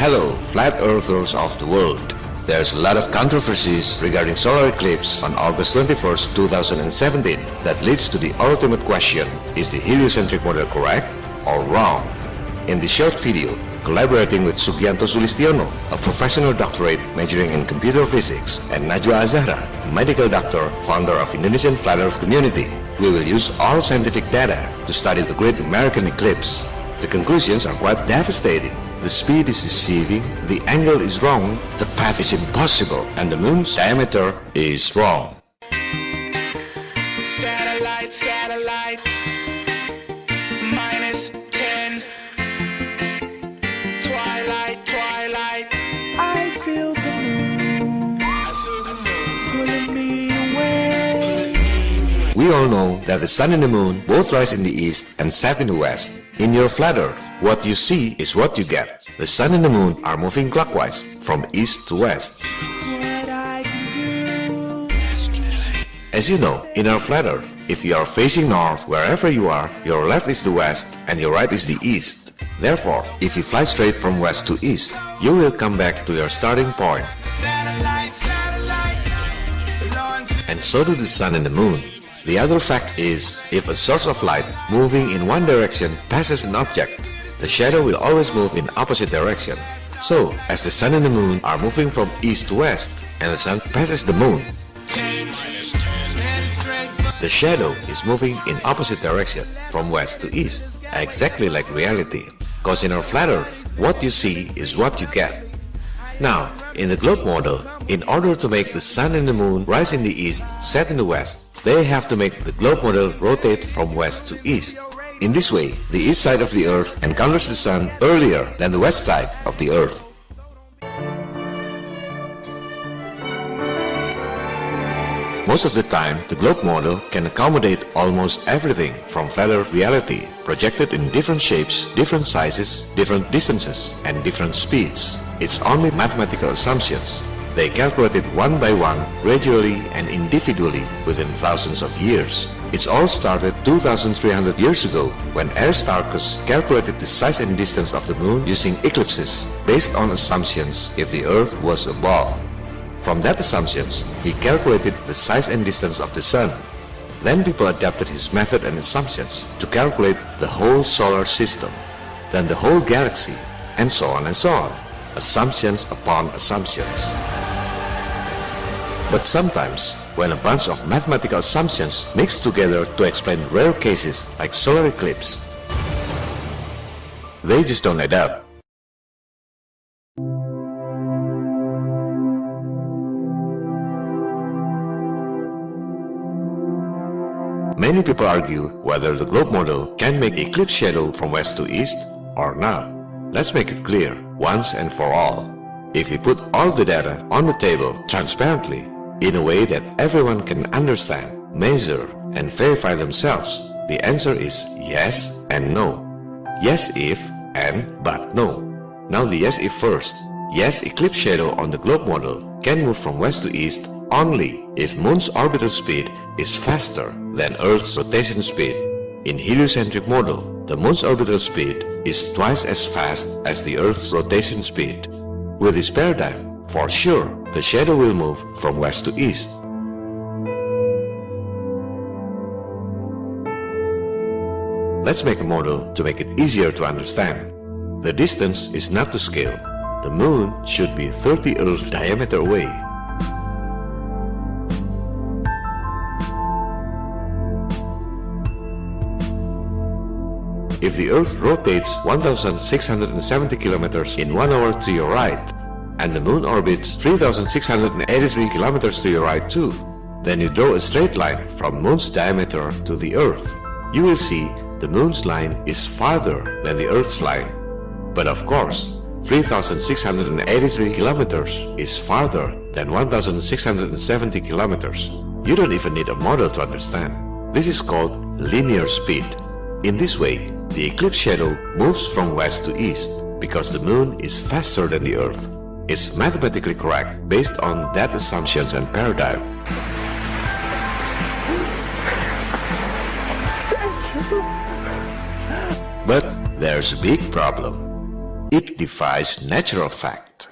Hello, flat earthers of the world. There's a lot of controversies regarding solar eclipse on August 21st, 2017 that leads to the ultimate question, is the heliocentric model correct or wrong? In this short video, collaborating with Sugianto Sulistiono, a professional doctorate majoring in computer physics, and Najwa Azahra, a medical doctor, founder of Indonesian Flat Earth Community, we will use all scientific data to study the Great American Eclipse. The conclusions are quite devastating. The speed is deceiving, the angle is wrong, the path is impossible, and the moon's diameter is wrong. Satellite, minus 10. Twilight. I feel the moon pulling me away. We all know that the sun and the moon both rise in the east and set in the west. In your flat earth, what you see is what you get. The sun and the moon are moving clockwise, from east to west. What I can do. As you know, in our flat earth, if you are facing north, wherever you are, your left is the west and your right is the east. Therefore, if you fly straight from west to east, you will come back to your starting point. Satellite. And so do the sun and the moon. The other fact is, if a source of light moving in one direction passes an object, the shadow will always move in opposite direction. So, as the sun and the moon are moving from east to west, and the sun passes the moon, the shadow is moving in opposite direction, from west to east, exactly like reality. Cause in our flat earth, what you see is what you get. Now, in the globe model, in order to make the sun and the moon rise in the east, set in the west, they have to make the globe model rotate from west to east. In this way, the east side of the earth encounters the sun earlier than the west side of the earth. Most of the time, the globe model can accommodate almost everything from flat earth reality, projected in different shapes, different sizes, different distances, and different speeds. It's only mathematical assumptions. They calculated one by one, gradually and individually within thousands of years. It's all started 2,300 years ago when Aristarchus calculated the size and distance of the moon using eclipses based on assumptions if the earth was a ball. From that assumptions, he calculated the size and distance of the sun. Then people adapted his method and assumptions to calculate the whole solar system, then the whole galaxy, and so on and so on. Assumptions upon assumptions. But sometimes, when a bunch of mathematical assumptions mix together to explain rare cases like solar eclipse, they just don't add up. Many people argue whether the globe model can make eclipse shadow from west to east or not. Let's make it clear, once and for all. If we put all the data on the table transparently, in a way that everyone can understand, measure, and verify themselves, the answer is yes and no. Yes if and but no. Now the yes if first. Yes, eclipse shadow on the globe model can move from west to east only if moon's orbital speed is faster than Earth's rotation speed. In heliocentric model, the moon's orbital speed is twice as fast as the Earth's rotation speed. With this paradigm, for sure, the shadow will move from west to east. Let's make a model to make it easier to understand. The distance is not to scale. The moon should be 30 Earth diameter away. If the Earth rotates 1,670 kilometers in 1 hour to your right, and the moon orbits 3,683 kilometers to your right too, then you draw a straight line from moon's diameter to the Earth. You will see the moon's line is farther than the Earth's line. But of course, 3,683 kilometers is farther than 1,670 kilometers. You don't even need a model to understand. This is called linear speed. In this way, the eclipse shadow moves from west to east because the moon is faster than the Earth. It's mathematically correct based on that assumptions and paradigm. But there's a big problem. It defies natural fact.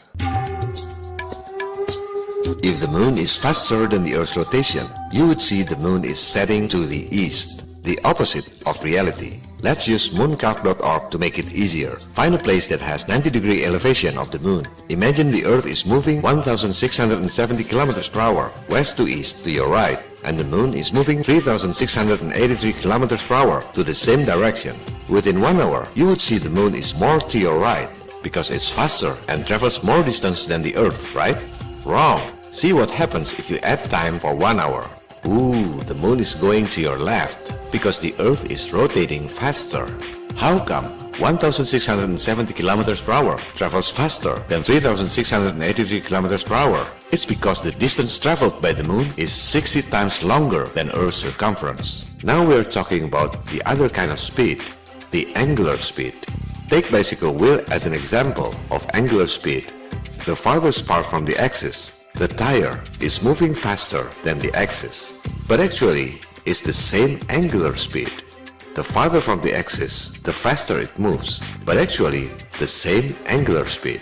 If the moon is faster than the Earth's rotation, you would see the moon is setting to the east, the opposite of reality. Let's use mooncalc.org to make it easier. Find a place that has 90-degree elevation of the moon. Imagine the Earth is moving 1,670 km per hour, west to east to your right, and the moon is moving 3,683 km per hour to the same direction. Within 1 hour, you would see the moon is more to your right, because it's faster and travels more distance than the Earth, right? Wrong. See what happens if you add time for 1 hour. Ooh, the moon is going to your left, because the Earth is rotating faster. How come 1,670 km per hour travels faster than 3,683 km per hour? It's because the distance traveled by the moon is 60 times longer than Earth's circumference. Now we're talking about the other kind of speed, the angular speed. Take bicycle wheel as an example of angular speed. The farthest part from the axis, the tire is moving faster than the axis, but actually it's the same angular speed. The farther from the axis, the faster it moves, but actually the same angular speed.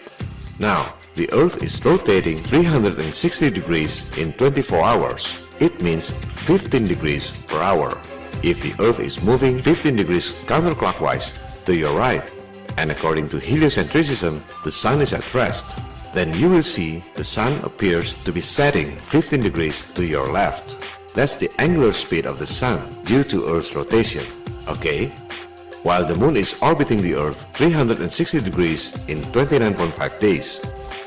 Now, the Earth is rotating 360 degrees in 24 hours. It means 15 degrees per hour. If the Earth is moving 15 degrees counterclockwise to your right, and according to heliocentrism, the Sun is at rest, then you will see the Sun appears to be setting 15 degrees to your left. That's the angular speed of the Sun due to Earth's rotation, okay? While the Moon is orbiting the Earth 360 degrees in 29.5 days.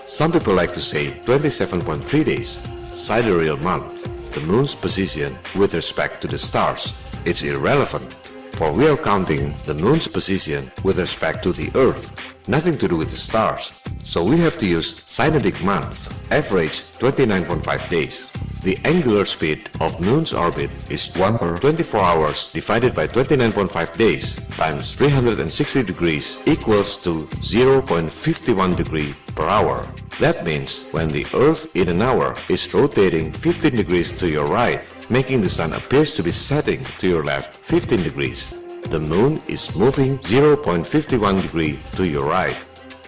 Some people like to say 27.3 days, sidereal month, the Moon's position with respect to the stars. It's irrelevant, for we are counting the Moon's position with respect to the Earth, nothing to do with the stars. So we have to use synodic month, average 29.5 days. The angular speed of Moon's orbit is 1 per 24 hours divided by 29.5 days times 360 degrees equals to 0.51 degree per hour. That means when the Earth in an hour is rotating 15 degrees to your right, making the Sun appears to be setting to your left 15 degrees, the Moon is moving 0.51 degree to your right.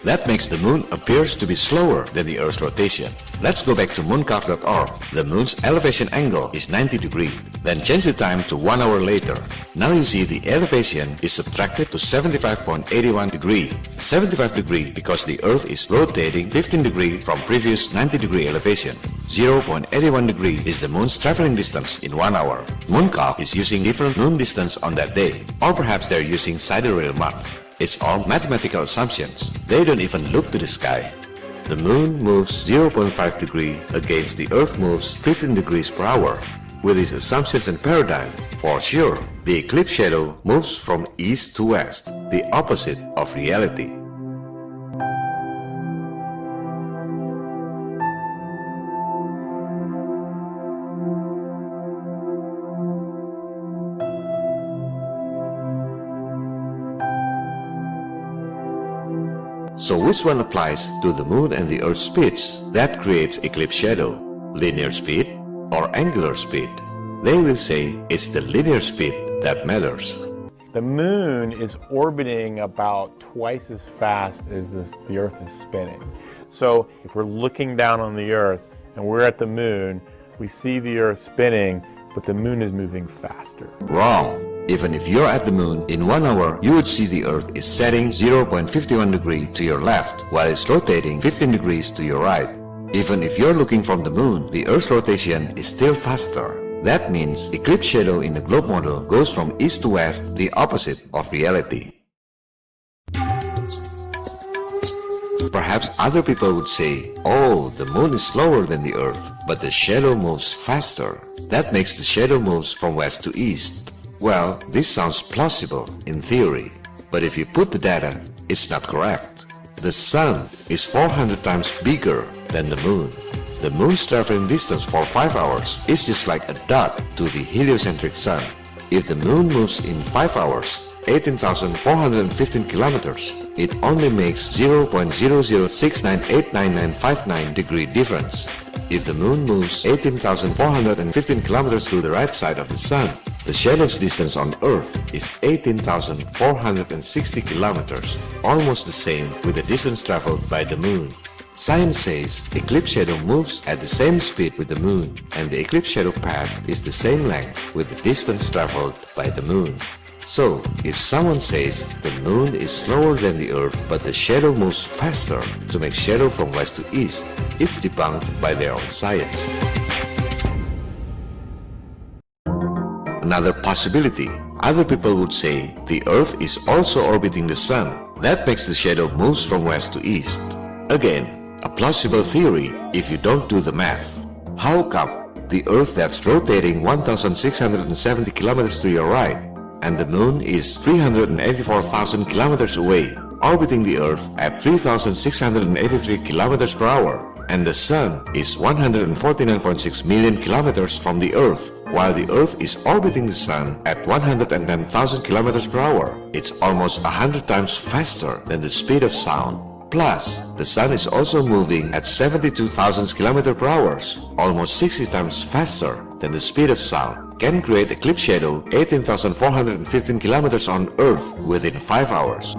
That makes the Moon appears to be slower than the Earth's rotation. Let's go back to mooncalc.org. The Moon's elevation angle is 90 degrees. Then change the time to 1 hour later. Now you see the elevation is subtracted to 75.81 degree. 75 degree because the Earth is rotating 15 degree from previous 90 degree elevation. 0.81 degree is the Moon's traveling distance in 1 hour. Mooncalc is using different moon distance on that day. Or perhaps they're using sidereal month. It's all mathematical assumptions. They don't even look to the sky. The Moon moves 0.5 degree against the Earth moves 15 degrees per hour. With these assumptions and paradigm, for sure, the eclipse shadow moves from east to west, the opposite of reality. So which one applies to the Moon and the Earth's speeds that creates eclipse shadow? Linear speed or angular speed? They will say it's the linear speed that matters. The Moon is orbiting about twice as fast as the Earth is spinning. So if we're looking down on the Earth and we're at the Moon, we see the Earth spinning, but the Moon is moving faster. Wrong. Even if you're at the Moon, in 1 hour, you would see the Earth is setting 0.51 degree to your left, while it's rotating 15 degrees to your right. Even if you're looking from the Moon, the Earth's rotation is still faster. That means eclipse shadow in the globe model goes from east to west, the opposite of reality. Perhaps other people would say, oh, the Moon is slower than the Earth, but the shadow moves faster. That makes the shadow moves from west to east. Well, this sounds plausible in theory, but if you put the data, it's not correct. The Sun is 400 times bigger than the Moon. The Moon's traveling distance for 5 hours is just like a dot to the heliocentric Sun. If the Moon moves in 5 hours, 18,415 kilometers, it only makes 0.006989959 degree difference. If the Moon moves 18,415 kilometers to the right side of the Sun, The shadow's distance on Earth is 18,460 kilometers, almost the same with the distance traveled by the Moon. Science says eclipse shadow moves at the same speed with the Moon, and the eclipse shadow path is the same length with the distance traveled by the Moon. So, if someone says the Moon is slower than the Earth but the shadow moves faster to make shadow from west to east, it's debunked by their own science. Another possibility, other people would say the Earth is also orbiting the Sun. That makes the shadow moves from west to east. Again, a plausible theory if you don't do the math. How come the Earth that's rotating 1,670 kilometers to your right and the Moon is 384,000 kilometers away, orbiting the Earth at 3,683 kilometers per hour, and the Sun is 149.6 million kilometers from the Earth, while the Earth is orbiting the Sun at 110,000 kilometers per hour. It's almost 100 times faster than the speed of sound. Plus, the Sun is also moving at 72,000 kilometers per hour, almost 60 times faster than the speed of sound, can create eclipse shadow 18,415 kilometers on Earth within 5 hours.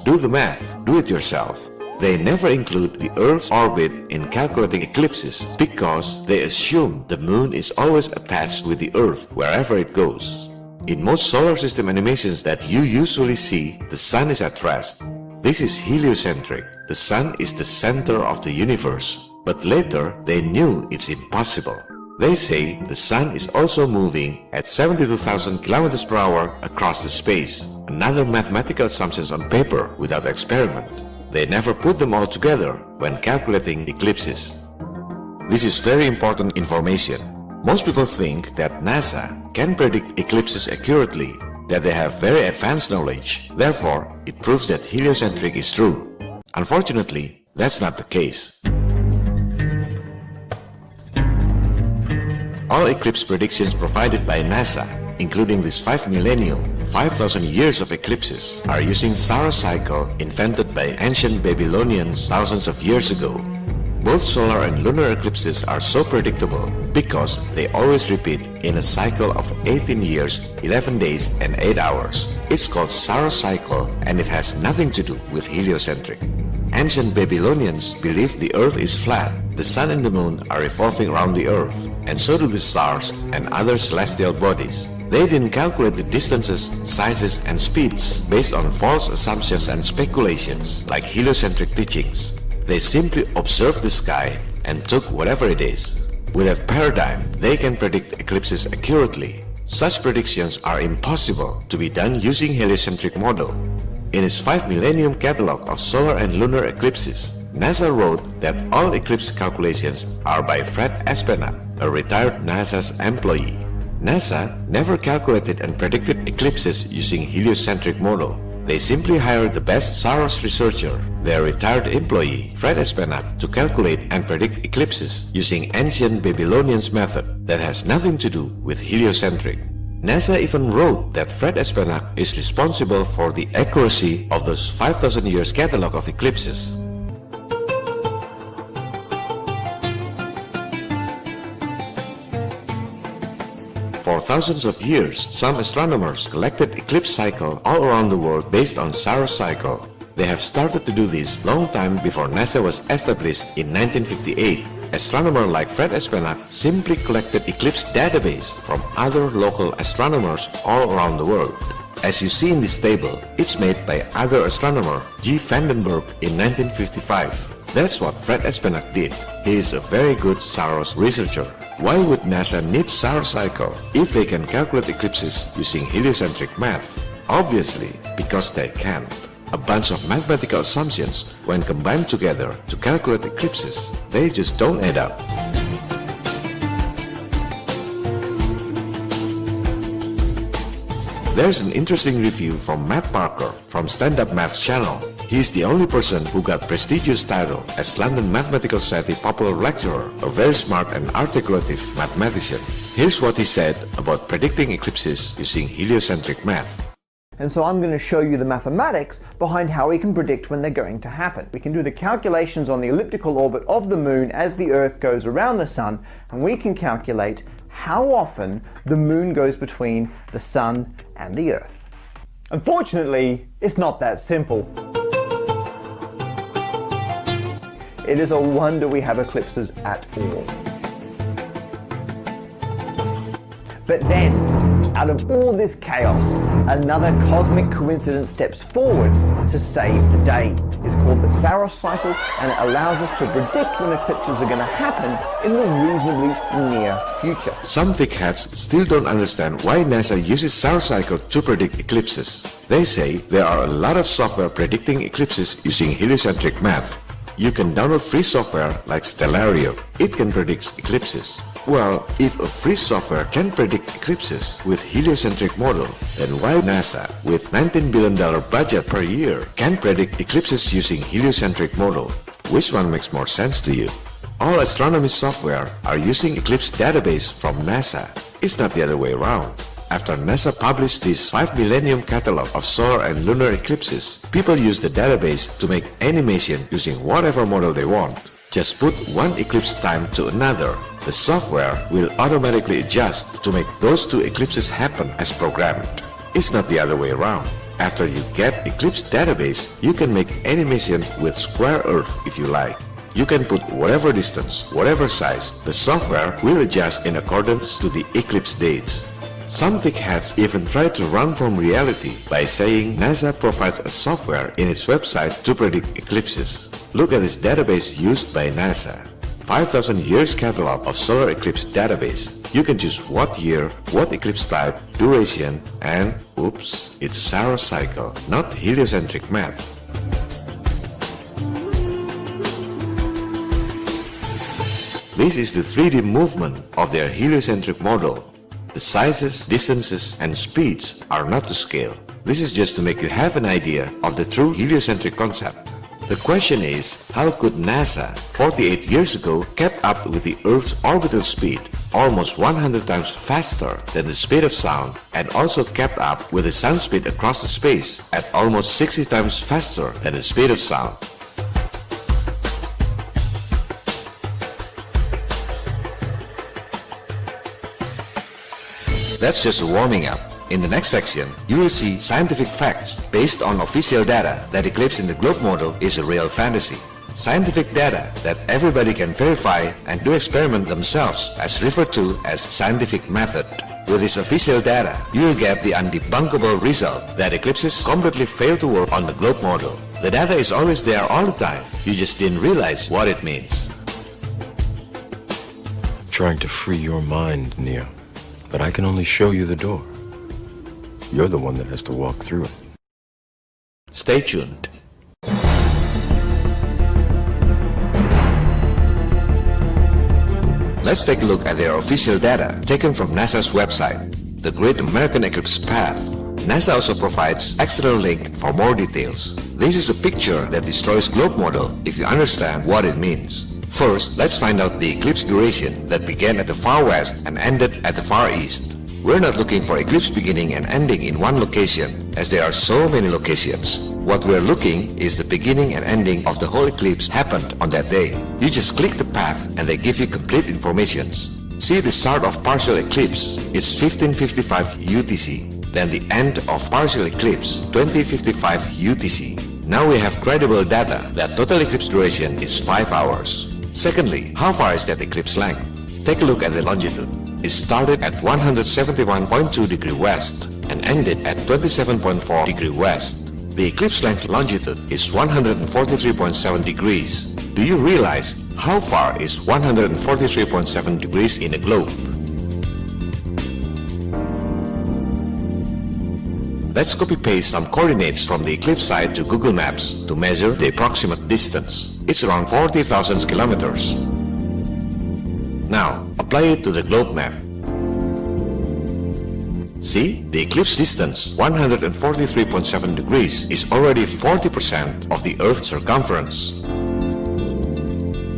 Do the math, do it yourself. They never include the Earth's orbit in calculating eclipses because they assume the Moon is always attached with the Earth wherever it goes. In most solar system animations that you usually see, the Sun is at rest. This is heliocentric. The Sun is the center of the universe. But later, they knew it's impossible. They say the Sun is also moving at 72,000 kilometers per hour across the space. Another mathematical assumptions on paper without experiment. They never put them all together when calculating eclipses. This is very important information. Most people think that NASA can predict eclipses accurately, that they have very advanced knowledge. Therefore, it proves that heliocentric is true. Unfortunately, that's not the case. All eclipse predictions provided by NASA, including this 5,000 years of eclipses, are using Saros cycle invented by ancient Babylonians thousands of years ago. Both solar and lunar eclipses are so predictable because they always repeat in a cycle of 18 years, 11 days and 8 hours. It's called Saros cycle and it has nothing to do with heliocentric. Ancient Babylonians believed the Earth is flat, the Sun and the Moon are revolving around the Earth, and so do the stars and other celestial bodies. They didn't calculate the distances, sizes and speeds based on false assumptions and speculations like heliocentric teachings. They simply observed the sky and took whatever it is. With that paradigm, they can predict eclipses accurately. Such predictions are impossible to be done using heliocentric model. In its 5 millennium catalog of solar and lunar eclipses, NASA wrote that all eclipse calculations are by Fred Espenat, a retired NASA's employee. NASA never calculated and predicted eclipses using heliocentric model. They simply hired the best Saros researcher, their retired employee, Fred Espenat, to calculate and predict eclipses using ancient Babylonians method that has nothing to do with heliocentric. NASA even wrote that Fred Espenat is responsible for the accuracy of those 5,000 years catalog of eclipses. For thousands of years, some astronomers collected eclipse cycle all around the world based on Saros cycle. They have started to do this long time before NASA was established in 1958. Astronomers like Fred Espenat simply collected eclipse database from other local astronomers all around the world. As you see in this table, it's made by other astronomer G. Vandenberg in 1955. That's what Fred Espenat did. He is a very good Saros researcher. Why would NASA need Saros cycle if they can calculate eclipses using heliocentric math? Obviously, because they can't. A bunch of mathematical assumptions when combined together to calculate eclipses, they just don't add up. There's an interesting review from Matt Parker from Stand Up Math's channel. He's the only person who got prestigious title as London Mathematical Society popular lecturer, a very smart and articulative mathematician. Here's what he said about predicting eclipses using heliocentric math. and so I'm going to show you the mathematics behind how we can predict when they're going to happen. We can do the calculations on the elliptical orbit of the moon as the Earth goes around the sun, and we can calculate how often the moon goes between the sun and the Earth. Unfortunately, it's not that simple. It is a wonder we have eclipses at all. But then, out of all this chaos, another cosmic coincidence steps forward to save the day. It's called the Salam cycle, and it allows us to predict when eclipses are going to happen in the reasonably near future. Some thickheads still don't understand why NASA uses Salam cycle to predict eclipses. They say there are a lot of software predicting eclipses using heliocentric math. You can download free software like Stellarium. It can predict eclipses. Well, if a free software can predict eclipses with heliocentric model, then why NASA, with $19 billion budget per year, can predict eclipses using heliocentric model? Which one makes more sense to you? All astronomy software are using Eclipse database from NASA. It's not the other way around. After NASA published this 5 millennium catalog of solar and lunar eclipses, people use the database to make animation using whatever model they want. Just put one eclipse time to another. The software will automatically adjust to make those two eclipses happen as programmed. It's not the other way around. After you get Eclipse database, you can make animation with square Earth if you like. You can put whatever distance, whatever size. The software will adjust in accordance to the eclipse dates. Some thickheads even try to run from reality by saying NASA provides a software in its website to predict eclipses. Look at this database used by NASA. 5,000 years catalog of solar eclipse database. You can choose what year, what eclipse type, duration, and oops, it's Salam cycle, not heliocentric math. This is the 3D movement of their heliocentric model. The sizes, distances, and speeds are not to scale. This is just to make you have an idea of the true heliocentric concept. The question is, how could NASA 48 years ago kept up with the Earth's orbital speed, almost 100 times faster than the speed of sound, and also kept up with the sound speed across the space at almost 60 times faster than the speed of sound? That's just a warming up. In the next section, you will see scientific facts based on official data that Eclipse in the globe model is a real fantasy. Scientific data that everybody can verify and do experiment themselves as referred to as scientific method. With this official data, you will get the undebunkable result that eclipses completely fail to work on the globe model. The data is always there all the time, you just didn't realize what it means. Trying to free your mind, Neo. But I can only show you the door. You're the one that has to walk through it. Stay tuned. Let's take a look at their official data taken from NASA's website, the Great American Eclipse Path. NASA also provides external link for more details. This is a picture that destroys globe model if you understand what it means. First, let's find out the eclipse duration that began at the far west and ended at the far east. We're not looking for eclipse beginning and ending in one location, as there are so many locations. What we're looking is the beginning and ending of the whole eclipse happened on that day. You just click the path and they give you complete information. See the start of partial eclipse, it's 1555 UTC. Then the end of partial eclipse, 2055 UTC. Now we have credible data that total eclipse duration is 5 hours. Secondly, how far is that eclipse length? Take a look at the longitude. It started at 171.2 degree west and ended at 27.4 degree west. The eclipse length longitude is 143.7 degrees. Do you realize how far is 143.7 degrees in a globe? Let's copy-paste some coordinates from the eclipse site to Google Maps to measure the approximate distance. It's around 40,000 kilometers. Now, apply it to the globe map. See, the eclipse distance, 143.7 degrees, is already 40% of the Earth's circumference.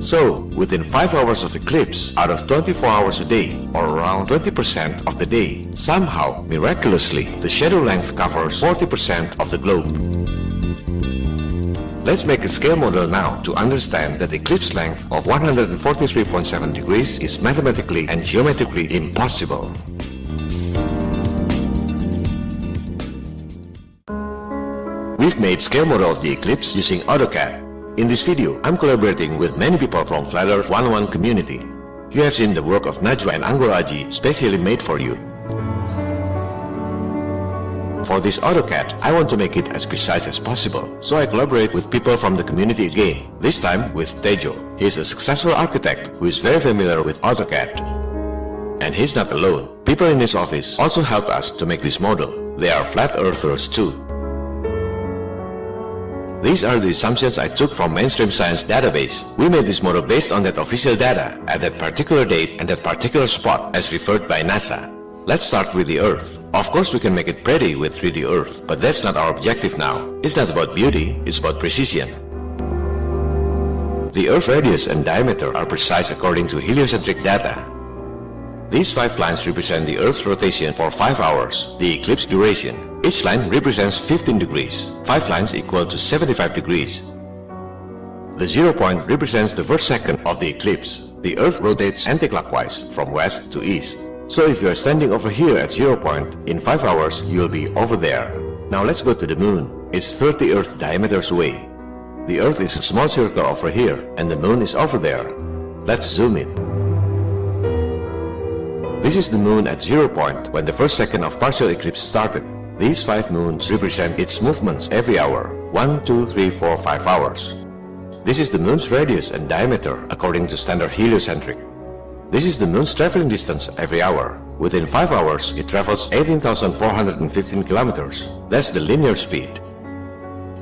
So, within 5 hours of eclipse, out of 24 hours a day, or around 20% of the day, somehow, miraculously, the shadow length covers 40% of the globe. Let's make a scale model now to understand that eclipse length of 143.7 degrees is mathematically and geometrically impossible. We've made scale model of the eclipse using AutoCAD. In this video, I'm collaborating with many people from Flat Earth 101 community. You have seen the work of Najwa and Anggoraji specially made for you. For this AutoCAD, I want to make it as precise as possible, so I collaborate with people from the community again, this time with Tejo. He is a successful architect who is very familiar with AutoCAD. And he's not alone. People in his office also helped us to make this model. They are flat earthers too. These are the assumptions I took from mainstream science database. We made this model based on that official data at that particular date and that particular spot as referred by NASA. Let's start with the Earth. Of course we can make it pretty with 3D Earth, but that's not our objective now. It's not about beauty, it's about precision. The Earth radius and diameter are precise according to heliocentric data. These 5 lines represent the Earth's rotation for 5 hours, the eclipse duration. Each line represents 15 degrees. 5 lines equal to 75 degrees. The 0 point represents the first second of the eclipse. The Earth rotates anticlockwise from west to east. So if you are standing over here at 0 point, in 5 hours you will be over there. Now let's go to the moon. It's 30 Earth diameters away. The Earth is a small circle over here and the moon is over there. Let's zoom in. This is the moon at 0 point when the first second of partial eclipse started. These 5 moons represent its movements every hour, 1, 2, 3, 4, 5 hours. This is the moon's radius and diameter according to standard heliocentric. This is the moon's traveling distance every hour. Within 5 hours, it travels 18,415 kilometers. That's the linear speed.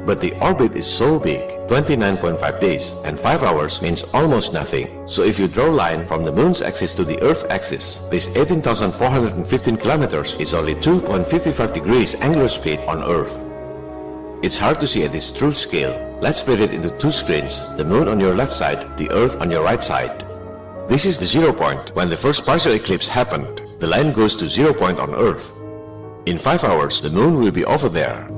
But the orbit is so big, 29.5 days, and 5 hours means almost nothing. So if you draw a line from the moon's axis to the Earth's axis, this 18,415 kilometers is only 2.55 degrees angular speed on Earth. It's hard to see at this true scale. Let's split it into 2 screens, the moon on your left side, the Earth on your right side. This is the 0 point when the first partial eclipse happened. The line goes to 0 point on Earth. In 5 hours, the moon will be over there.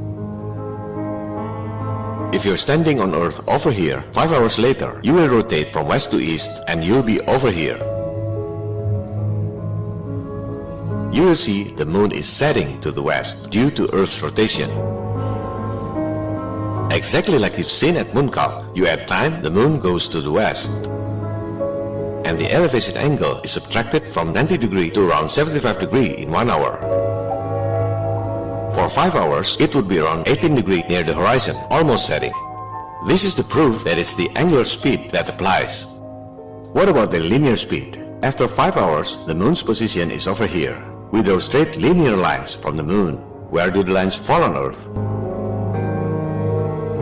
If you're standing on Earth over here, 5 hours later, you will rotate from west to east and you'll be over here. You will see the moon is setting to the west due to Earth's rotation. Exactly like you've seen at mooncalc, you add time, the moon goes to the west. And the elevation angle is subtracted from 90 degree to around 75 degree in 1 hour. For 5 hours, it would be around 18 degrees near the horizon, almost setting. This is the proof that it's the angular speed that applies. What about the linear speed? After 5 hours, the moon's position is over here. We draw straight linear lines from the moon. Where do the lines fall on Earth?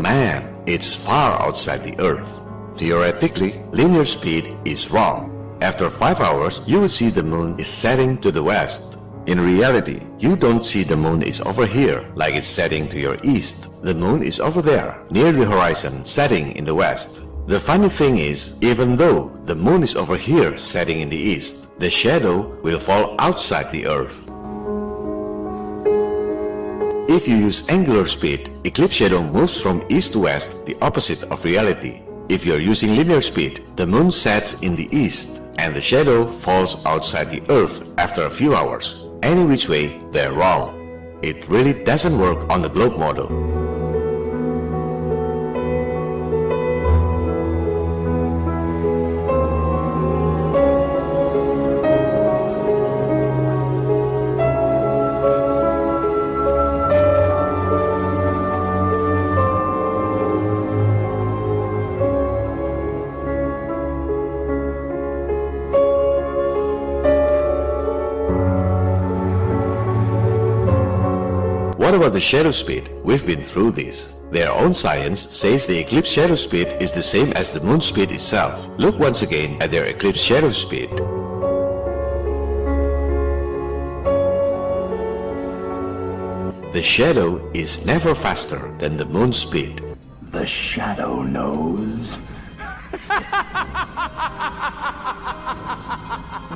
Man, it's far outside the Earth. Theoretically, linear speed is wrong. After 5 hours, you will see the moon is setting to the west. In reality, you don't see the moon is over here, like it's setting to your east. The moon is over there, near the horizon, setting in the west. The funny thing is, even though the moon is over here, setting in the east, the shadow will fall outside the Earth. If you use angular speed, eclipse shadow moves from east to west, the opposite of reality. If you're using linear speed, the moon sets in the east, and the shadow falls outside the Earth after a few hours. Any which way, they're wrong. It really doesn't work on the globe model. What about the shadow speed? We've been through this. Their own science says the eclipse shadow speed is the same as the moon speed itself. Look once again at their eclipse shadow speed. The shadow is never faster than the moon speed. The shadow knows.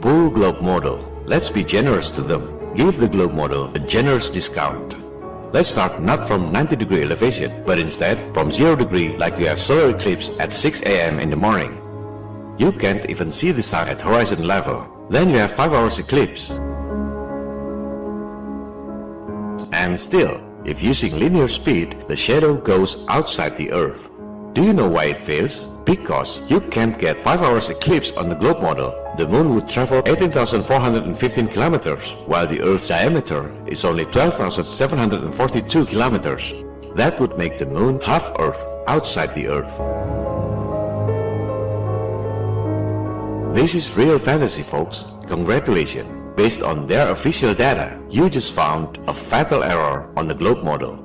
Poor globe model. Let's be generous to them. Give the globe model a generous discount. Let's start not from 90-degree elevation, but instead from 0 degree like we have solar eclipse at 6 a.m. in the morning. You can't even see the sun at horizon level. Then you have 5 hours eclipse. And still, if using linear speed, the shadow goes outside the Earth. Do you know why it fails? Because you can't get 5 hours eclipse on the globe model. The moon would travel 18,415 kilometers, while the Earth's diameter is only 12,742 kilometers. That would make the moon half Earth outside the Earth. This is real fantasy, folks. Congratulations. Based on their official data, you just found a fatal error on the globe model.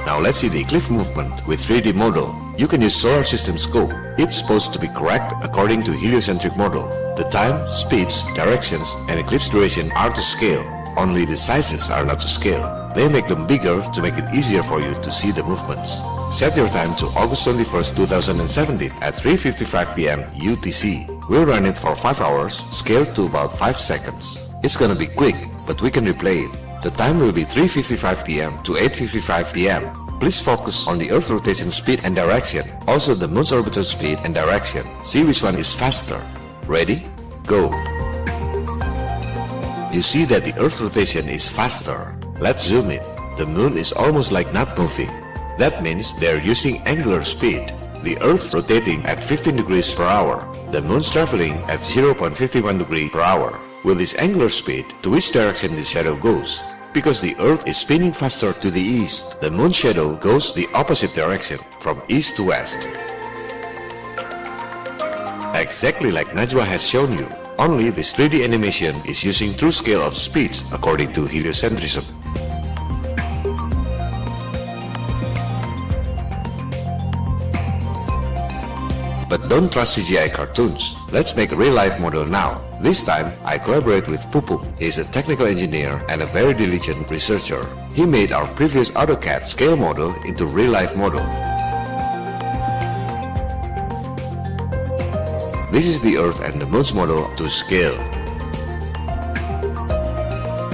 Now let's see the eclipse movement with 3D model. You can use solar system scope. It's supposed to be correct according to heliocentric model. The time, speeds, directions, and eclipse duration are to scale. Only the sizes are not to scale. They make them bigger to make it easier for you to see the movements. Set your time to August 21st, 2017 at 3:55 p.m. UTC. We'll run it for 5 hours, scaled to about 5 seconds. It's gonna be quick, but we can replay it. The time will be 3:55 p.m. to 8:55 p.m. Please focus on the Earth's rotation speed and direction, also the Moon's orbital speed and direction. See which one is faster. Ready? Go! You see that the Earth's rotation is faster. Let's zoom in. The Moon is almost like not moving. That means they're using angular speed. The Earth's rotating at 15 degrees per hour. The Moon's traveling at 0.51 degrees per hour. With this angular speed, to which direction the shadow goes? Because the Earth is spinning faster to the east, the Moon's shadow goes the opposite direction, from east to west. Exactly like Najwa has shown you, only this 3D animation is using true scale of speeds according to heliocentrism. But don't trust CGI cartoons. Let's make a real-life model now. This time, I collaborate with Pupu. He's a technical engineer and a very diligent researcher. He made our previous AutoCAD scale model into real-life model. This is the Earth and the Moon's model to scale.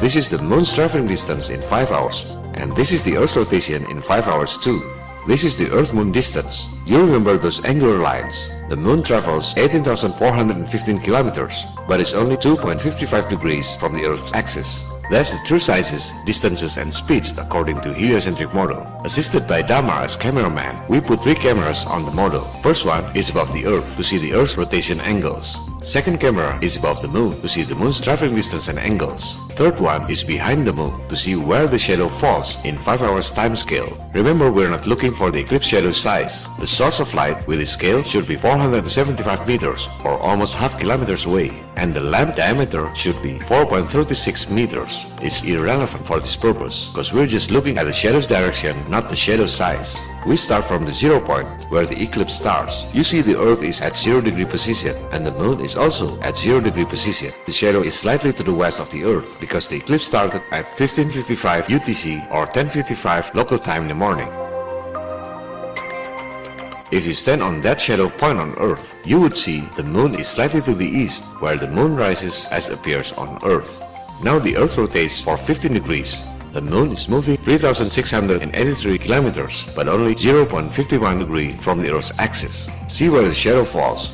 This is the Moon's traveling distance in 5 hours. And this is the Earth's rotation in 5 hours too. This is the Earth-Moon distance. You remember those angular lines. The Moon travels 18,415 kilometers, but is only 2.55 degrees from the Earth's axis. That's the true sizes, distances, and speeds according to heliocentric model. Assisted by Dama as cameraman, we put 3 cameras on the model. First one is above the Earth to see the Earth's rotation angles. Second camera is above the Moon to see the Moon's traveling distance and angles. Third one is behind the Moon to see where the shadow falls in 5 hours time scale. Remember, we're not looking for the eclipse shadow size. The source of light with its scale should be 475 meters or almost half kilometers away, and the lamp diameter should be 4.36 meters. It's irrelevant for this purpose because we're just looking at the shadow's direction, not the shadow size. We start from the 0 point where the eclipse starts. You see the Earth is at 0 degree position and the Moon is also at 0 degree position. The shadow is slightly to the west of the Earth because the eclipse started at 15:55 UTC or 10:55 local time in the morning. If you stand on that shadow point on Earth, you would see the Moon is slightly to the east where the Moon rises as appears on Earth. Now the Earth rotates for 15 degrees. The Moon is moving 3,683 kilometers, but only 0.51 degree from the Earth's axis. See where the shadow falls.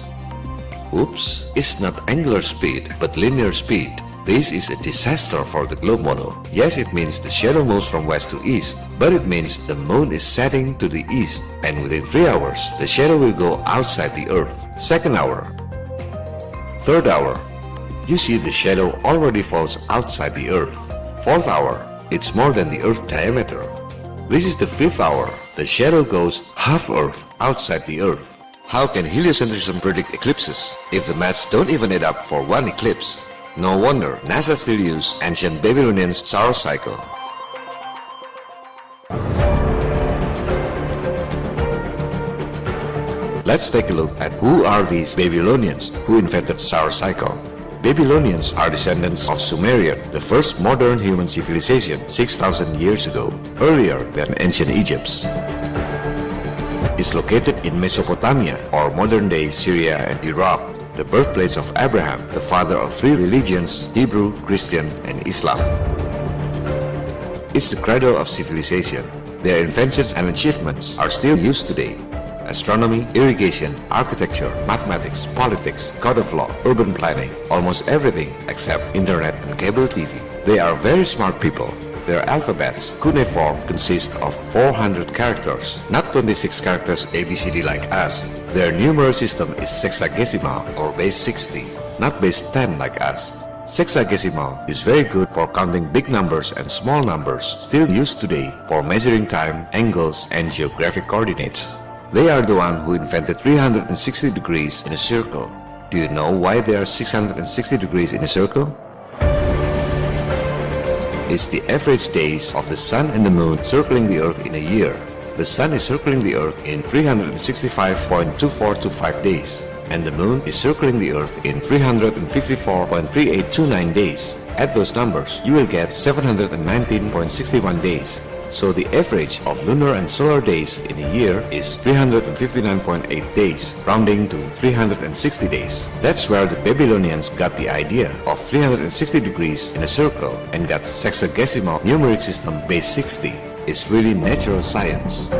Oops, it's not angular speed, but linear speed. This is a disaster for the globe model. Yes, it means the shadow moves from west to east, but it means the Moon is setting to the east, and within 3 hours, the shadow will go outside the Earth. Second hour. Third hour. You see the shadow already falls outside the Earth. Fourth hour. It's more than the Earth diameter. This is the fifth hour. The shadow goes half Earth outside the Earth. How can heliocentrism predict eclipses if the maths don't even add up for one eclipse? No wonder NASA still use ancient Babylonian solar cycle. Let's take a look at who are these Babylonians who invented solar cycle. Babylonians are descendants of Sumerian, the first modern human civilization 6,000 years ago, earlier than ancient Egypt. is located in Mesopotamia, or modern-day Syria and Iraq, the birthplace of Abraham, the father of three religions, Hebrew, Christian, and Islam. It's the cradle of civilization. Their inventions and achievements are still used today. Astronomy, irrigation, architecture, mathematics, politics, code of law, urban planning, almost everything except internet and cable TV. They are very smart people. Their alphabets, cuneiform, consist of 400 characters, not 26 characters ABCD like us. Their numeral system is sexagesimal or base 60, not base 10 like us. Sexagesimal is very good for counting big numbers and small numbers, still used today for measuring time, angles, and geographic coordinates. They are the one who invented 360 degrees in a circle. Do you know why there are 660 degrees in a circle? It's the average days of the sun and the moon circling the earth in a year. The sun is circling the earth in 365.2425 days, and the moon is circling the earth in 354.3829 days. Add those numbers, you will get 719.61 days. So the average of lunar and solar days in a year is 359.8 days, rounding to 360 days. That's where the Babylonians got the idea of 360 degrees in a circle and got sexagesimal numeric system base 60. It's really natural science.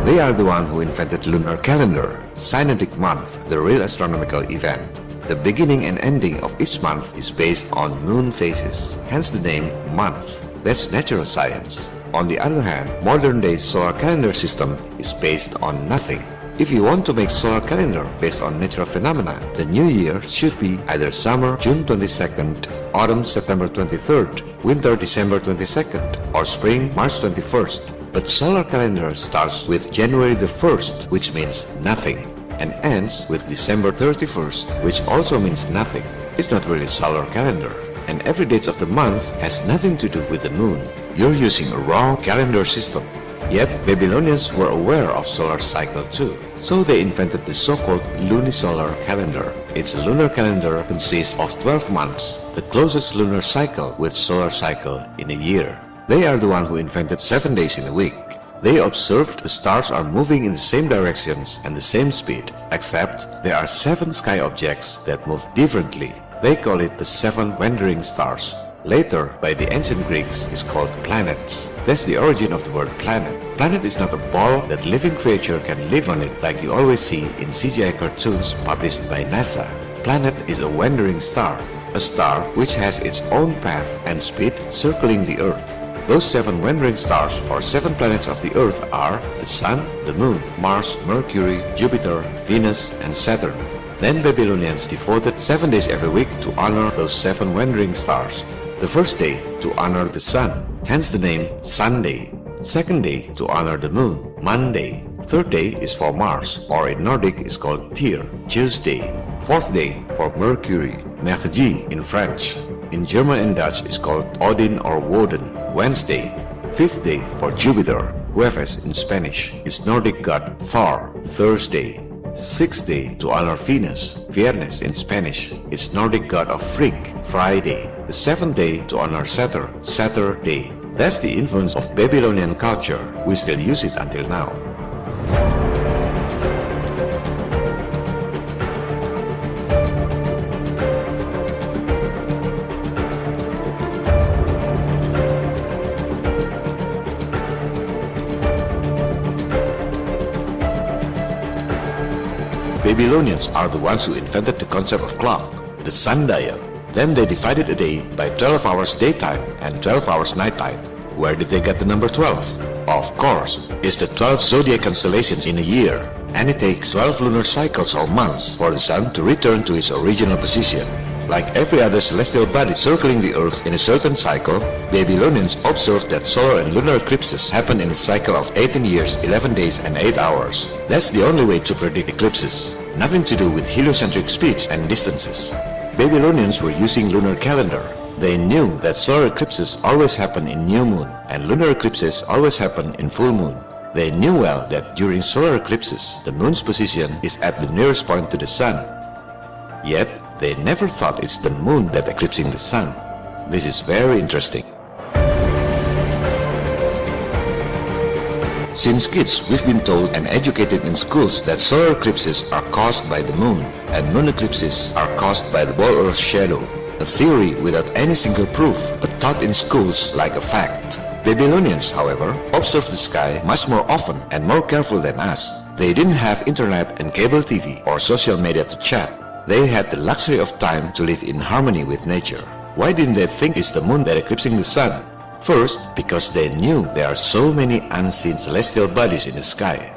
They are the one who invented lunar calendar, synodic month, the real astronomical event. The beginning and ending of each month is based on moon phases, hence the name month. That's natural science. On the other hand, modern-day solar calendar system is based on nothing. If you want to make solar calendar based on natural phenomena, the new year should be either summer June 22nd, autumn September 23rd, winter December 22nd, or spring March 21st. But solar calendar starts with January the 1st, which means nothing, and ends with December 31st, which also means nothing. It's not really solar calendar, and every date of the month has nothing to do with the moon. You're using a wrong calendar system. Yet Babylonians were aware of solar cycle too, so they invented the so-called lunisolar calendar. Its lunar calendar consists of 12 months, the closest lunar cycle with solar cycle in a year. They are the one who invented 7 days in a week. They observed the stars are moving in the same directions and the same speed, except there are 7 sky objects that move differently. They call it the 7 wandering stars. Later, by the ancient Greeks, is called planets. That's the origin of the word planet. Planet is not a ball that living creature can live on it like you always see in CGI cartoons published by NASA. Planet is a wandering star, a star which has its own path and speed circling the Earth. Those 7 wandering stars or 7 planets of the Earth are the Sun, the Moon, Mars, Mercury, Jupiter, Venus, and Saturn. Then Babylonians devoted 7 days every week to honor those 7 wandering stars. The first day to honor the Sun, hence the name Sunday. Second day to honor the Moon, Monday. Third day is for Mars, or in Nordic is called Tyr, Tuesday. Fourth day for Mercury, Mercredi in French. In German and Dutch is called Odin or Woden, Wednesday. Fifth day for Jupiter, Jueves in Spanish, is Nordic god Thor, Thursday. Sixth day to honor Venus, Viernes in Spanish, is Nordic god of Frigg, Friday. The seventh day to honor Saturn, Saturday. That's the influence of Babylonian culture. We still use it until now. Babylonians are the ones who invented the concept of clock, the sundial. Then they divided a day by 12 hours daytime and 12 hours nighttime. Where did they get the number 12? Of course, it's the 12 zodiac constellations in a year, and it takes 12 lunar cycles or months for the sun to return to its original position. Like every other celestial body circling the Earth in a certain cycle, Babylonians observed that solar and lunar eclipses happen in a cycle of 18 years, 11 days and 8 hours. That's the only way to predict eclipses. Nothing to do with heliocentric speeds and distances. Babylonians were using lunar calendar. They knew that solar eclipses always happen in new moon and lunar eclipses always happen in full moon. They knew well that during solar eclipses, the moon's position is at the nearest point to the sun. Yet, they never thought it's the moon that eclipsing the sun. This is very interesting. Since kids, we've been told and educated in schools that solar eclipses are caused by the moon, and moon eclipses are caused by the ball Earth shadow. A theory without any single proof, but taught in schools like a fact. Babylonians, however, observed the sky much more often and more careful than us. They didn't have internet and cable TV or social media to chat. They had the luxury of time to live in harmony with nature. Why didn't they think it's the moon that eclipsing the sun? First, because they knew there are so many unseen celestial bodies in the sky.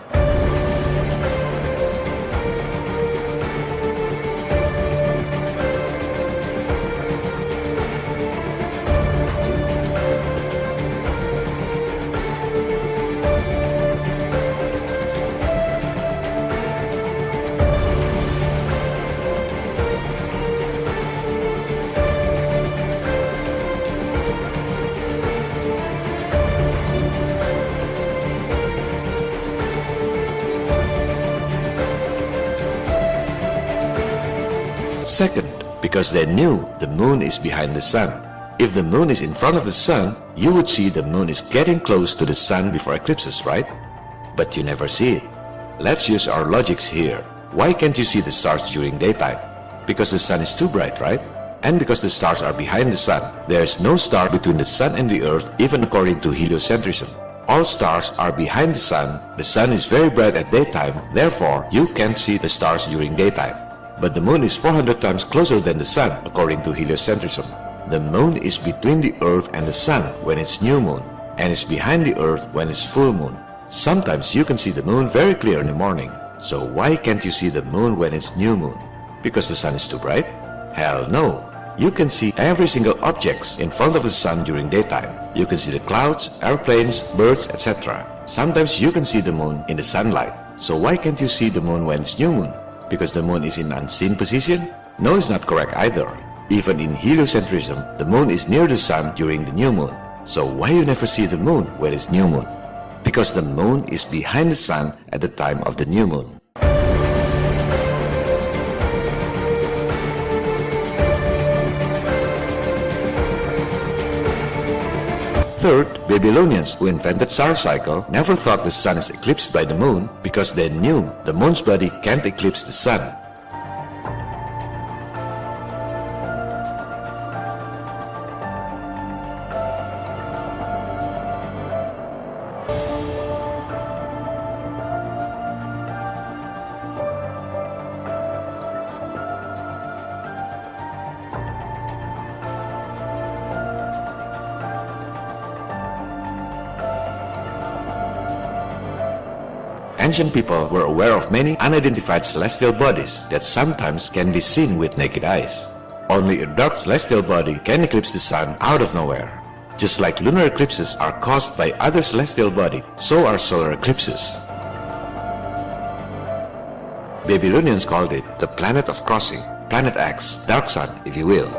Second, because they knew the moon is behind the sun. If the moon is in front of the sun, you would see the moon is getting close to the sun before eclipses, right? But you never see it. Let's use our logics here. Why can't you see the stars during daytime? Because the sun is too bright, right? And because the stars are behind the sun. There is no star between the sun and the earth, even according to heliocentrism. All stars are behind the sun. The sun is very bright at daytime, therefore you can't see the stars during daytime. But the moon is 400 times closer than the sun, according to heliocentrism. The moon is between the earth and the sun when it's new moon, and is behind the earth when it's full moon. Sometimes you can see the moon very clear in the morning. So why can't you see the moon when it's new moon? Because the sun is too bright? Hell no. You can see every single object in front of the sun during daytime. You can see the clouds, airplanes, birds, etc. Sometimes you can see the moon in the sunlight. So why can't you see the moon when it's new moon? Because the moon is in unseen position? No, it's not correct either. Even in heliocentrism, the moon is near the sun during the new moon. So why you never see the moon when it's new moon? Because the moon is behind the sun at the time of the new moon. Third, Babylonians who invented solar cycle never thought the sun is eclipsed by the moon because they knew the moon's body can't eclipse the sun. Ancient people were aware of many unidentified celestial bodies that sometimes can be seen with naked eyes. Only a dark celestial body can eclipse the sun out of nowhere. Just like lunar eclipses are caused by other celestial bodies, so are solar eclipses. Babylonians called it the planet of crossing, planet X, dark sun if you will.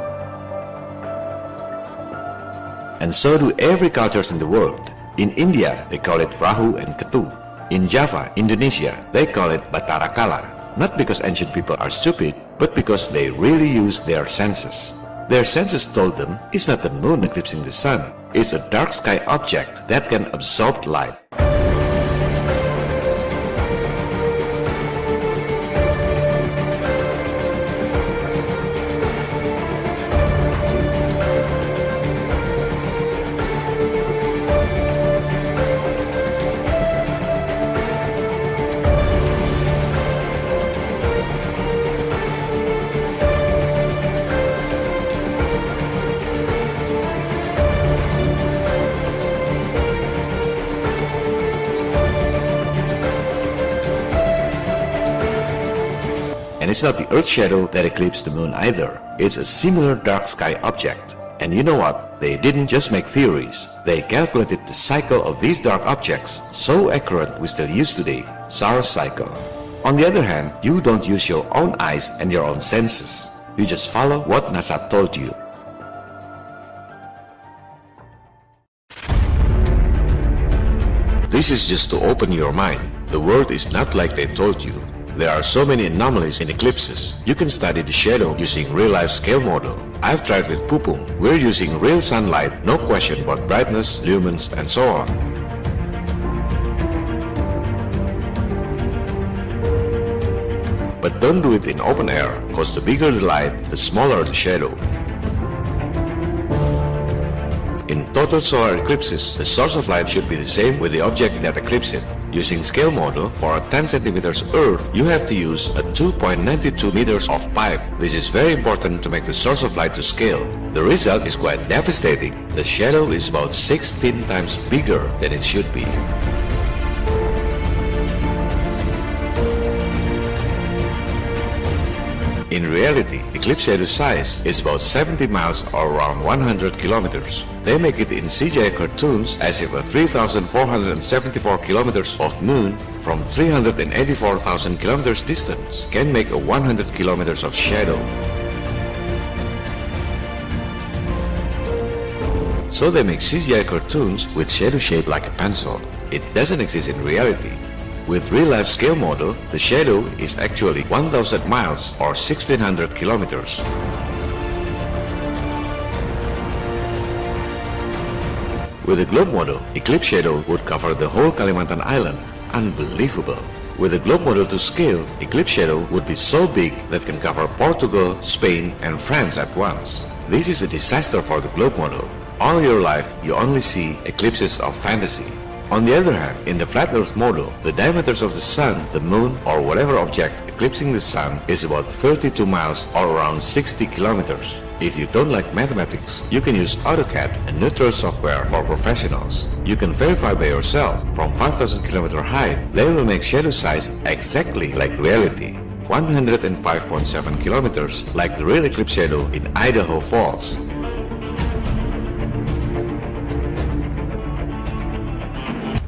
And so do every cultures in the world. In India, they call it Rahu and Ketu. In Java, Indonesia, they call it Batara Kala. Not because ancient people are stupid, but because they really use their senses. Their senses told them it's not the moon eclipsing the sun, it's a dark sky object that can absorb light. And it's not the Earth's shadow that eclipsed the moon either. It's a similar dark sky object. And you know what? They didn't just make theories. They calculated the cycle of these dark objects, so accurate we still use today, solar cycle. On the other hand, you don't use your own eyes and your own senses. You just follow what NASA told you. This is just to open your mind. The world is not like they told you. there are so many anomalies in eclipses. You can study the shadow using real-life scale model. I've tried with Pupung. We're using real sunlight, no question about brightness, lumens, and so on. But don't do it in open air, cause the bigger the light, the smaller the shadow. In total solar eclipses, the source of light should be the same with the object that eclipses it. Using scale model, for a 10 centimeters Earth, you have to use a 2.92 meters of pipe. This is very important to make the source of light to scale. The result is quite devastating. The shadow is about 16 times bigger than it should be. In reality, eclipse shadow size is about 70 miles or around 100 kilometers. They make it in CGI cartoons as if a 3,474 kilometers of moon from 384,000 kilometers distance can make a 100 kilometers of shadow. So they make CGI cartoons with shadow shaped like a pencil. It doesn't exist in reality. With real-life scale model, the shadow is actually 1,000 miles or 1,600 kilometers. With a globe model, eclipse shadow would cover the whole Kalimantan island. Unbelievable! With a globe model to scale, eclipse shadow would be so big that can cover Portugal, Spain, and France at once. This is a disaster for the globe model. All your life, you only see eclipses of fantasy. On the other hand, in the flat earth model, the diameters of the sun, the moon, or whatever object eclipsing the sun is about 32 miles or around 60 kilometers. If you don't like mathematics, you can use AutoCAD, a neutral software for professionals. You can verify by yourself from 5,000 kilometer height. They will make shadow size exactly like reality. 105.7 kilometers like the real eclipse shadow in Idaho Falls.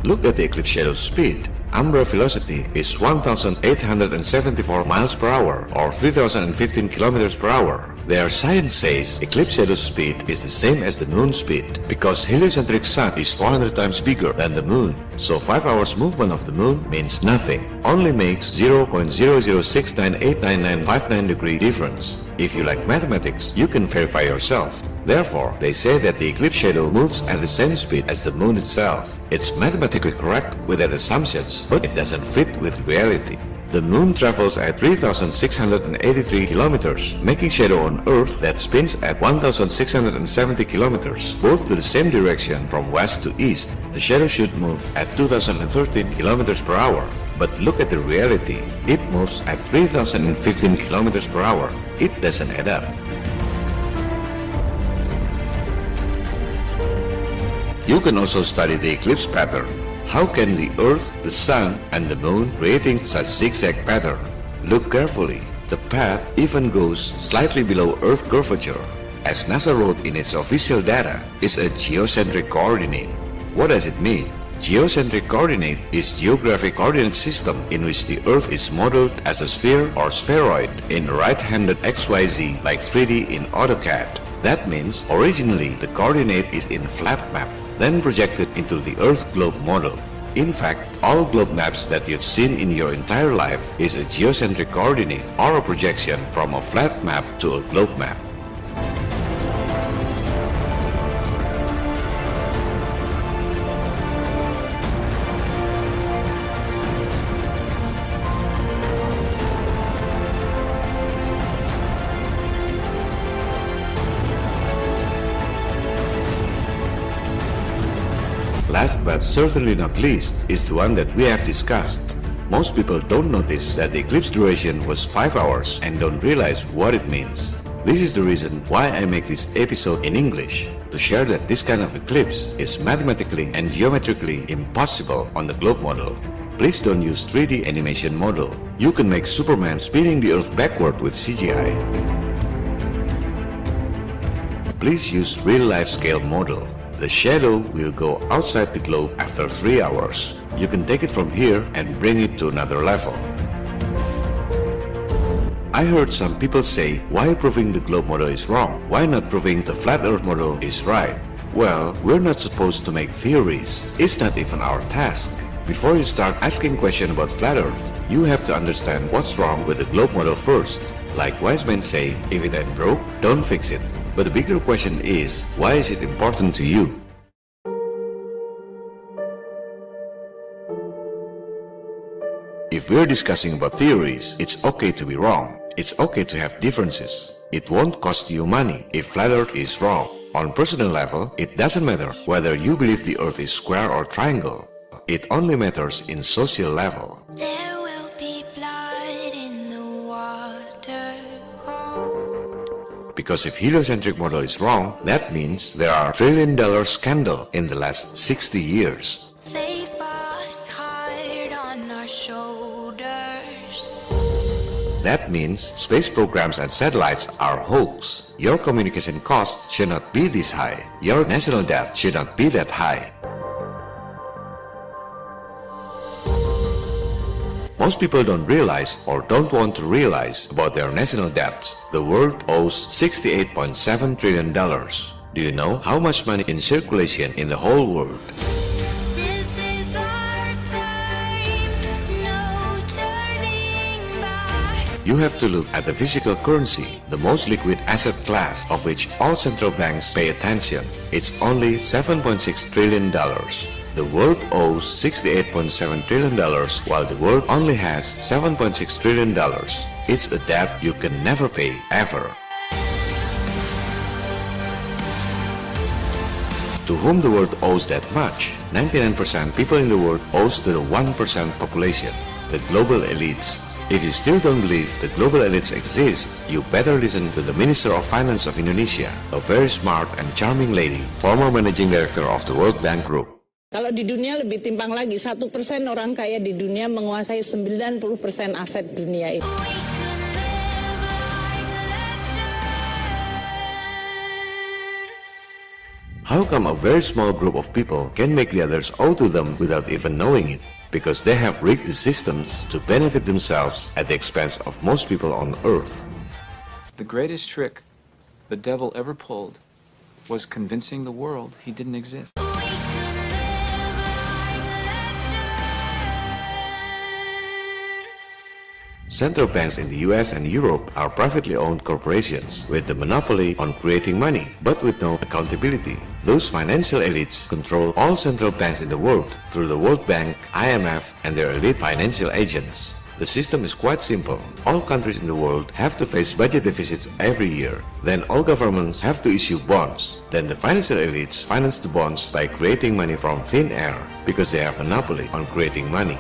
Look at the eclipse shadow speed. Umbra velocity is 1,874 miles per hour or 3,015 kilometers per hour. Their science says eclipse shadow speed is the same as the moon speed because heliocentric sun is 400 times bigger than the moon. So 5 hours movement of the moon means nothing. Only makes 0.006989959 degree difference. If you like mathematics, you can verify yourself. Therefore, they say that the eclipse shadow moves at the same speed as the moon itself. It's mathematically correct with that assumptions, but it doesn't fit with reality. The moon travels at 3,683 kilometers, making shadow on Earth that spins at 1,670 kilometers, both to the same direction from west to east. The shadow should move at 2,013 kilometers per hour. But look at the reality. It moves at 3,015 kilometers per hour. It doesn't add up. You can also study the eclipse pattern. How can the Earth, the Sun, and the Moon creating such zigzag pattern? Look carefully. The path even goes slightly below Earth curvature. As NASA wrote in its official data, is a geocentric coordinate. What does it mean? Geocentric coordinate is geographic coordinate system in which the Earth is modeled as a sphere or spheroid in right-handed XYZ like 3D in AutoCAD. That means originally the coordinate is in flat map, then projected into the Earth globe model. In fact, all globe maps that you've seen in your entire life is a geocentric coordinate or a projection from a flat map to a globe map. Last but certainly not least is the one that we have discussed. Most people don't notice that the eclipse duration was 5 hours and don't realize what it means. This is the reason why I make this episode in English, to share that this kind of eclipse is mathematically and geometrically impossible on the globe model. Please don't use 3D animation model. You can make Superman spinning the Earth backward with CGI. Please use real-life scale model. The shadow will go outside the globe after 3 hours. You can take it from here and bring it to another level. I heard some people say, why proving the globe model is wrong? Why not proving the flat earth model is right? Well, we're not supposed to make theories. It's not even our task. Before you start asking questions about flat Earth, you have to understand what's wrong with the globe model first. Like wise men say, if it ain't broke, don't fix it. But the bigger question is, why is it important to you? If we're discussing about theories, it's okay to be wrong. It's okay to have differences. It won't cost you money if flat Earth is wrong. On personal level, it doesn't matter whether you believe the Earth is square or triangle. It only matters in social level. There will be blood in the water cold. Because if heliocentric model is wrong, that means there are $1 trillion scandal in the last 60 years. They bust hard on our shoulders. That means space programs and satellites are hoax. Your communication costs should not be this high. Your national debt should not be that high. Most people don't realize or don't want to realize about their national debts. The world owes $68.7 trillion. Do you know how much money in circulation in the whole world? This is our time, no turning back. You have to look at the physical currency, the most liquid asset class of which all central banks pay attention. It's only $7.6 trillion. The world owes $68.7 trillion while the world only has $7.6 trillion. It's a debt you can never pay, ever. To whom the world owes that much? 99% people in the world owes to the 1% population, the global elites. If you still don't believe the global elites exist, you better listen to the Minister of Finance of Indonesia, a very smart and charming lady, former managing director of the World Bank Group. Kalau di dunia lebih timpang lagi, 1% orang kaya di dunia menguasai 90% aset dunia itu. How come a very small group of people can make the others owe to them without even knowing it? Because they have rigged the systems to benefit themselves at the expense of most people on Earth. The greatest trick the devil ever pulled was convincing the world he didn't exist. Central banks in the US and Europe are privately owned corporations with the monopoly on creating money, but with no accountability. Those financial elites control all central banks in the world through the World Bank, IMF, and their elite financial agents. The system is quite simple. All countries in the world have to face budget deficits every year. Then all governments have to issue bonds. Then the financial elites finance the bonds by creating money from thin air because they have a monopoly on creating money.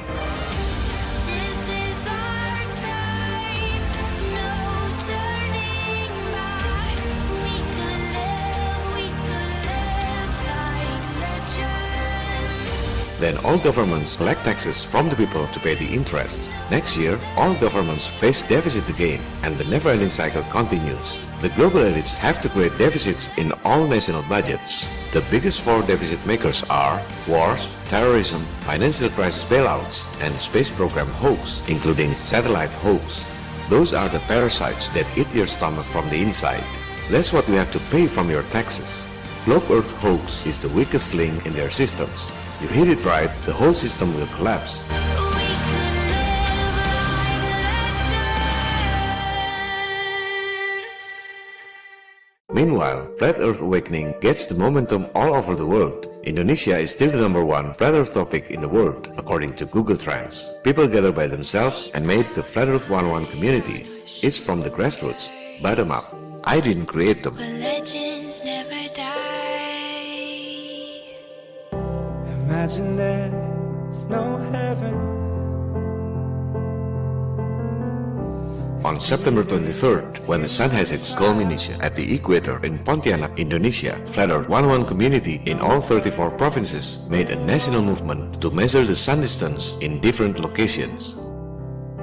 Then all governments collect taxes from the people to pay the interest. Next year, all governments face deficit again, and the never-ending cycle continues. The global elites have to create deficits in all national budgets. The biggest four deficit makers are wars, terrorism, financial crisis bailouts, and space program hoax, including satellite hoax. Those are the parasites that eat your stomach from the inside. That's what you have to pay from your taxes. Globe Earth hoax is the weakest link in their systems. You hit it right, the whole system will collapse. Meanwhile, Flat Earth Awakening gets the momentum all over the world. Indonesia is still the #1 Flat Earth topic in the world, according to Google Trends. People gather by themselves and made the Flat Earth 101 community. It's from the grassroots, bottom up. I didn't create them. But legends never die. Imagine there's no heaven. On September 23rd, when the sun has its culmination at the equator in Pontianak, Indonesia, Flat Earth 101 community in all 34 provinces made a national movement to measure the sun distance in different locations.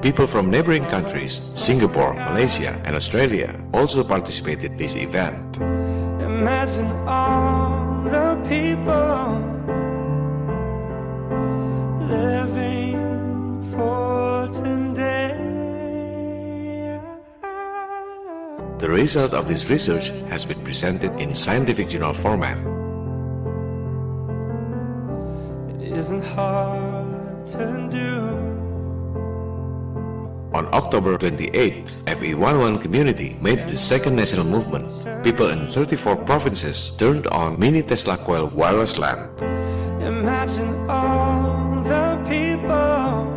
People from neighboring countries, Singapore, Malaysia, and Australia also participated in this event. Imagine all the people living for today. The result of this research has been presented in scientific journal format. It isn't hard to do. On October 28th, FE11 community made the second national movement. People in 34 provinces turned on mini Tesla coil wireless lamp. Imagine all the people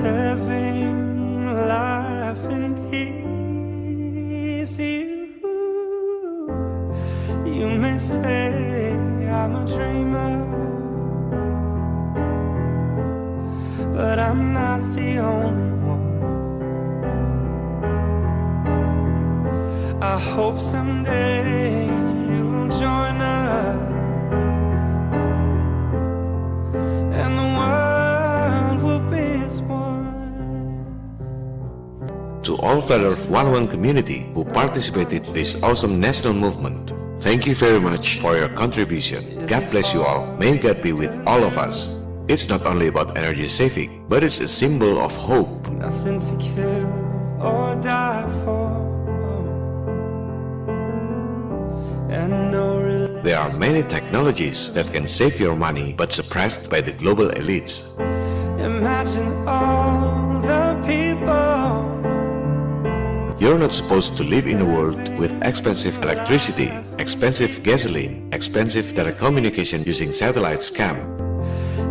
living life in peace. You may say I'm a dreamer, but I'm not the only one. I hope someday you'll join us, and the world will be as one. To all Flat Earth 1-1 community who participated in this awesome national movement, thank you very much for your contribution. God bless you all. May God be with all of us. It's not only about energy saving, but it's a symbol of hope. Nothing to kill or die for, and no relief. There are many technologies that can save your money but suppressed by the global elites. Imagine all the people. You're not supposed to live in a world with expensive electricity, expensive gasoline, expensive telecommunication using satellite scam.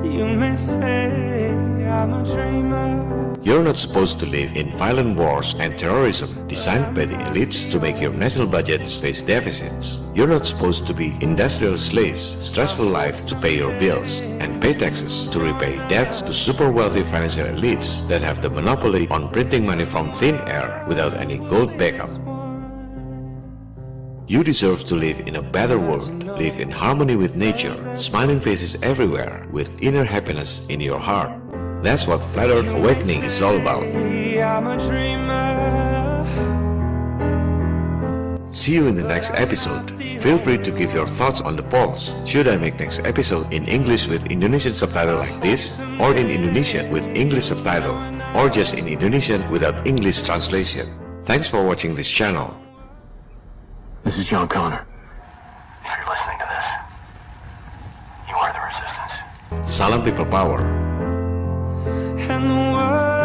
You may say I'm a dreamer. You're not supposed to live in violent wars and terrorism designed by the elites to make your national budgets face deficits. You're not supposed to be industrial slaves, stressful life to pay your bills, and pay taxes to repay debts to super wealthy financial elites that have the monopoly on printing money from thin air without any gold backup. You deserve to live in a better world, live in harmony with nature, smiling faces everywhere, with inner happiness in your heart. That's what Flat Earth Awakening is all about. I'm a dreamer. See you in the next episode. Feel free to give your thoughts on the polls. Should I make next episode in English with Indonesian subtitle like this, or in Indonesian with English subtitle, or just in Indonesian without English translation? Thanks for watching this channel. This is John Connor. If you're listening to this, you are the resistance. Salam People Power. And the world